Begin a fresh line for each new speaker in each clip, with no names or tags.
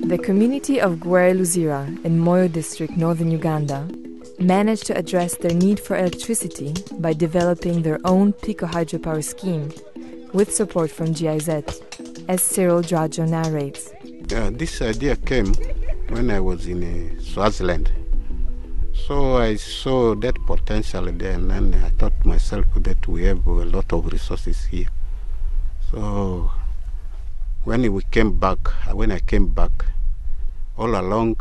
The community of Gwere-Luzira in Moyo district, northern Uganda, managed to address their need for electricity by developing their own pico hydropower scheme with support from GIZ, as Cyril Drajo narrates.
This idea came when I was in Swaziland. So I saw that potential there, and then I thought to myself that we have a lot of resources here. So when I came back, all along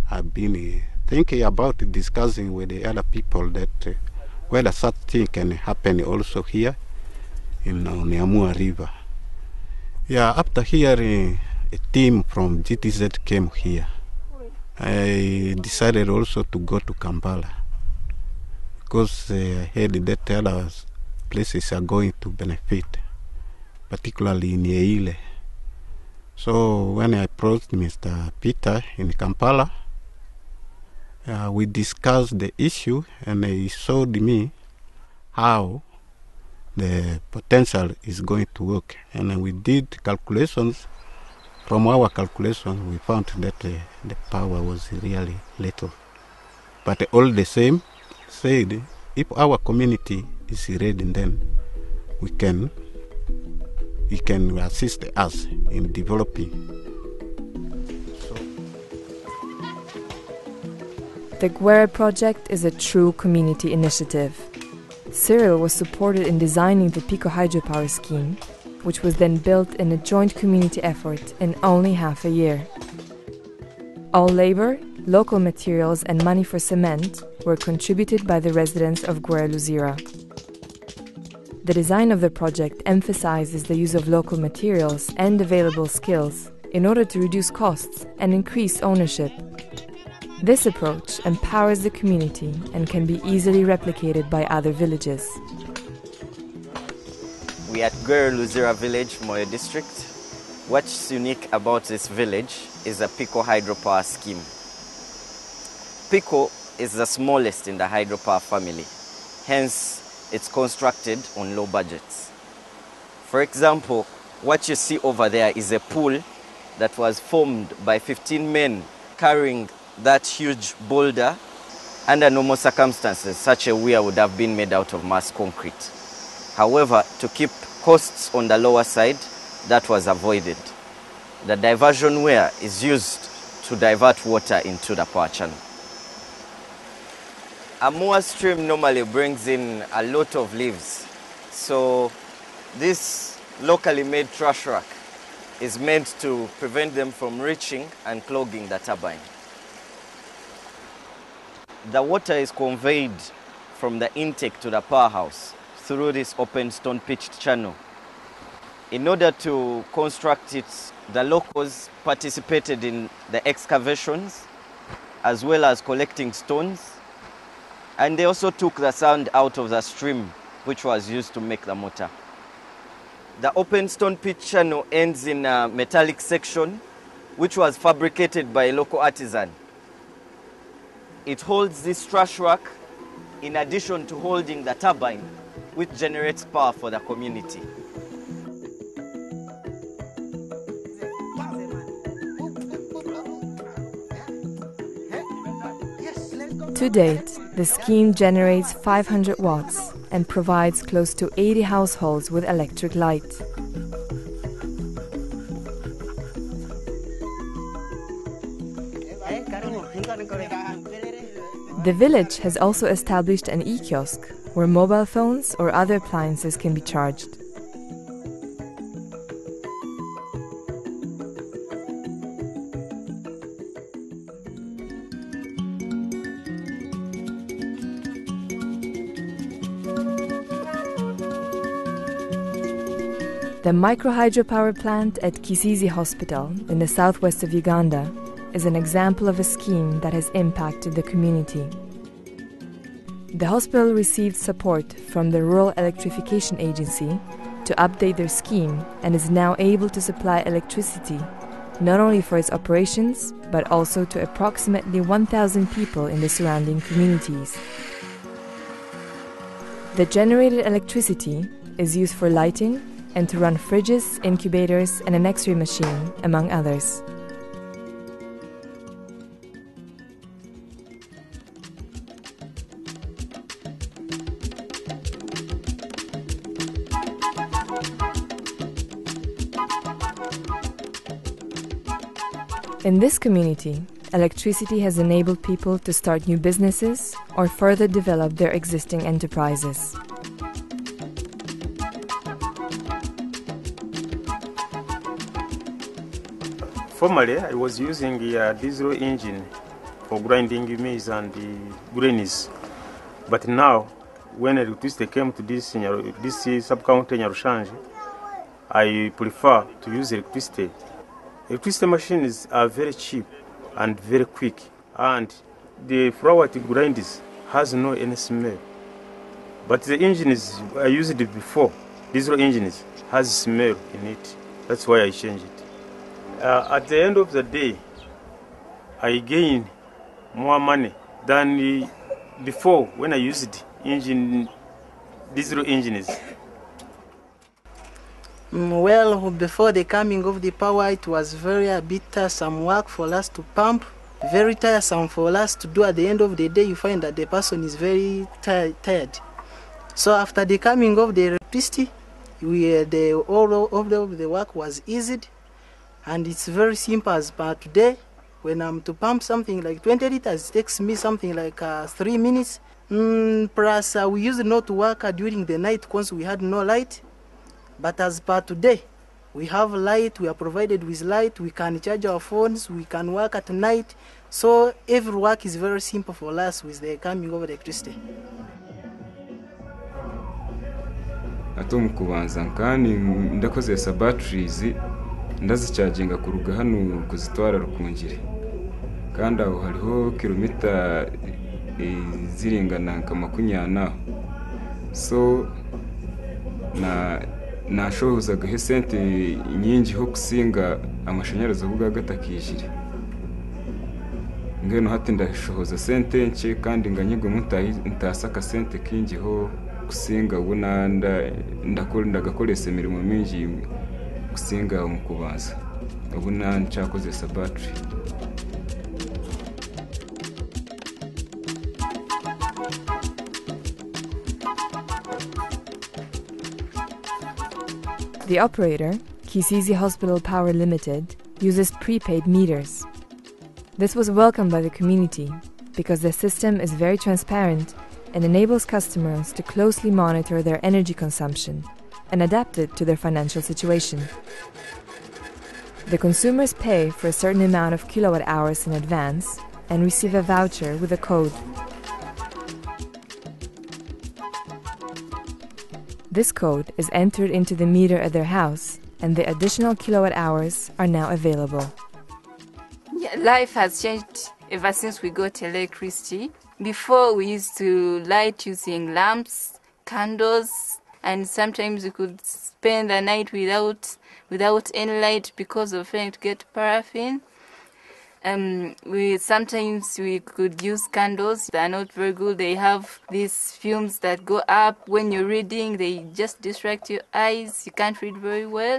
I've been thinking about discussing with the other people that whether such thing can happen also here in Niamua River. Yeah, after hearing a team from GTZ came here, I decided also to go to Kampala because I heard that other places are going to benefit, particularly in Yeile. So when I approached Mr. Peter in Kampala, we discussed the issue, and he showed me how the potential is going to work. And we did calculations. From our calculations, we found that the power was really little. But all the same, said if our community is ready, then he can assist us in developing.
The Gwere project is a true community initiative. Cyril was supported in designing the pico hydropower scheme, which was then built in a joint community effort in only half a year. All labor, local materials and money for cement were contributed by the residents of Gwere-Luzira. The design of the project emphasizes the use of local materials and available skills in order to reduce costs and increase ownership. This approach empowers the community and can be easily replicated by other villages.
We are at Gwere-Luzira village, Moyo district. What's unique about this village is a pico hydropower scheme. Pico is the smallest in the hydropower family, hence it's constructed on low budgets. For example, what you see over there is a pool that was formed by 15 men carrying that huge boulder. Under normal circumstances, such a weir would have been made out of mass concrete. However, to keep costs on the lower side, that was avoided. The diversion weir is used to divert water into the power channel. A moor stream normally brings in a lot of leaves. So this locally made trash rack is meant to prevent them from reaching and clogging the turbine. The water is conveyed from the intake to the powerhouse through this open stone pitched channel. In order to construct it, the locals participated in the excavations as well as collecting stones, and they also took the sand out of the stream which was used to make the motor. The open stone pitch channel ends in a metallic section which was fabricated by a local artisan. It holds this trash rack in addition to holding the turbine which generates power for the community.
To date, the scheme generates 500 watts and provides close to 80 households with electric light. The village has also established an e-kiosk where mobile phones or other appliances can be charged. The micro-hydropower plant at Kisizi Hospital in the southwest of Uganda is an example of a scheme that has impacted the community. The hospital received support from the Rural Electrification Agency to update their scheme and is now able to supply electricity not only for its operations but also to approximately 1,000 people in the surrounding communities. The generated electricity is used for lighting and to run fridges, incubators, and an X-ray machine, among others. In this community, electricity has enabled people to start new businesses or further develop their existing enterprises.
Formerly, I was using a diesel engine for grinding maize and grains. But now, when electricity came to this sub-county Nyarushanje, I prefer to use electricity. Electricity machines are very cheap and very quick, and the flour it grinds has no any smell. But the engines I used before, diesel engines, has smell in it. That's why I changed it. At the end of the day, I gain more money than before when I used diesel engines.
Well, before the coming of the power, it was a bit tiresome work for us to pump, very tiresome for us to do. At the end of the day, you find that the person is very tired. So after the coming of the electricity, all of the work was eased, and it's very simple. As per today, when I'm to pump something like 20 liters, it takes me something like 3 minutes. Plus, we used not to work during the night because we had no light. But as per today, we have light, we are provided with light, we can charge our phones, we can work at night. So every work is very simple for us with the coming of electricity.
Ato mukubanza nkani ndakozesa batteries ndazicharginga kuruga hano kuzitwara Rukungiri. Kandi aho hariho kilomita zirengana nka 20. So nashobozaga sente nyingi ho kusinga amashanyarazi avuga gatakishire. Ngeno hati ndashoboza sente nce kandi nganyigwe ntasaka sente kingi ho kusinga ubona ndagakoresha imirimo mingi kusinga umukubanza. Ubona ncakozesa battery.
The operator, Kisizi Hospital Power Limited, uses prepaid meters. This was welcomed by the community because the system is very transparent and enables customers to closely monitor their energy consumption and adapt it to their financial situation. The consumers pay for a certain amount of kilowatt hours in advance and receive a voucher with a code. This code is entered into the meter at their house, and the additional kilowatt hours are now available.
Yeah, life has changed ever since we got electricity. Before, we used to light using lamps, candles, and sometimes we could spend the night without any light because of trying to get paraffin. Sometimes we could use candles. They are not very good. They have these fumes that go up when you're reading. They just distract your eyes. You can't read very well.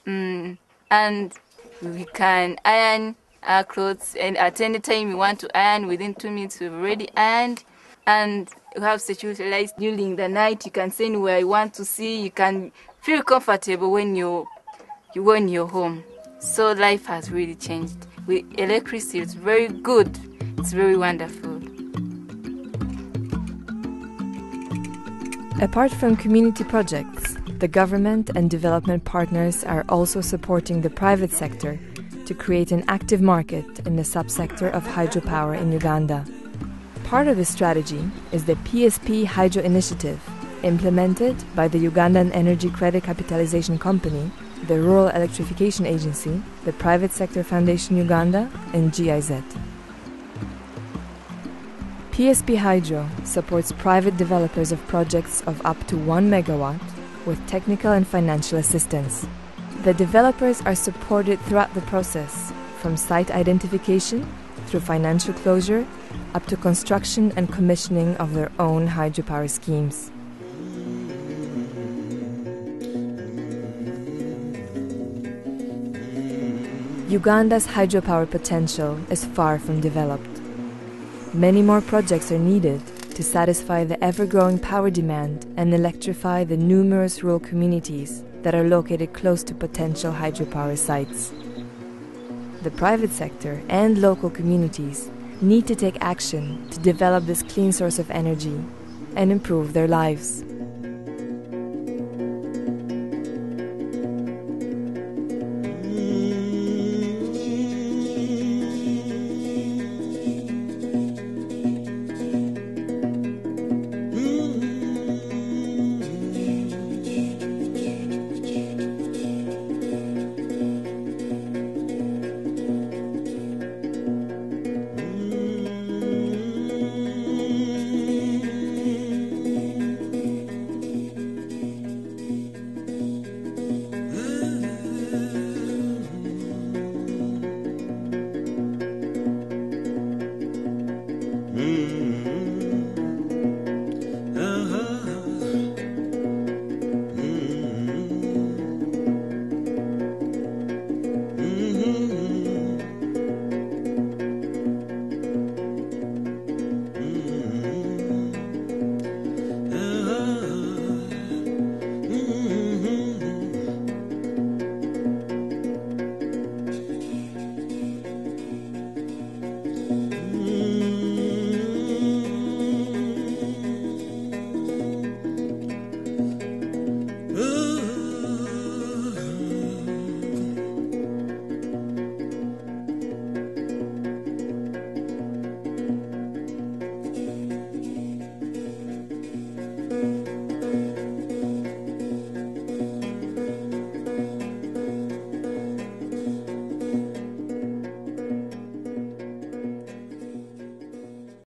And we can iron our clothes, and at any time you want to iron, within 2 minutes we've already ironed. And you have security lights during the night. You can see anywhere you want to see. You can feel comfortable when you're home. So life has really changed. With electricity, it's very good. It's very wonderful.
Apart from community projects, the government and development partners are also supporting the private sector to create an active market in the subsector of hydropower in Uganda. Part of this strategy is the PSP Hydro Initiative, implemented by the Ugandan Energy Credit Capitalization Company, the Rural Electrification Agency, the Private Sector Foundation Uganda, and GIZ. PSP Hydro supports private developers of projects of up to 1 megawatt with technical and financial assistance. The developers are supported throughout the process, from site identification through financial closure up to construction and commissioning of their own hydropower schemes. Uganda's hydropower potential is far from developed. Many more projects are needed to satisfy the ever-growing power demand and electrify the numerous rural communities that are located close to potential hydropower sites. The private sector and local communities need to take action to develop this clean source of energy and improve their lives.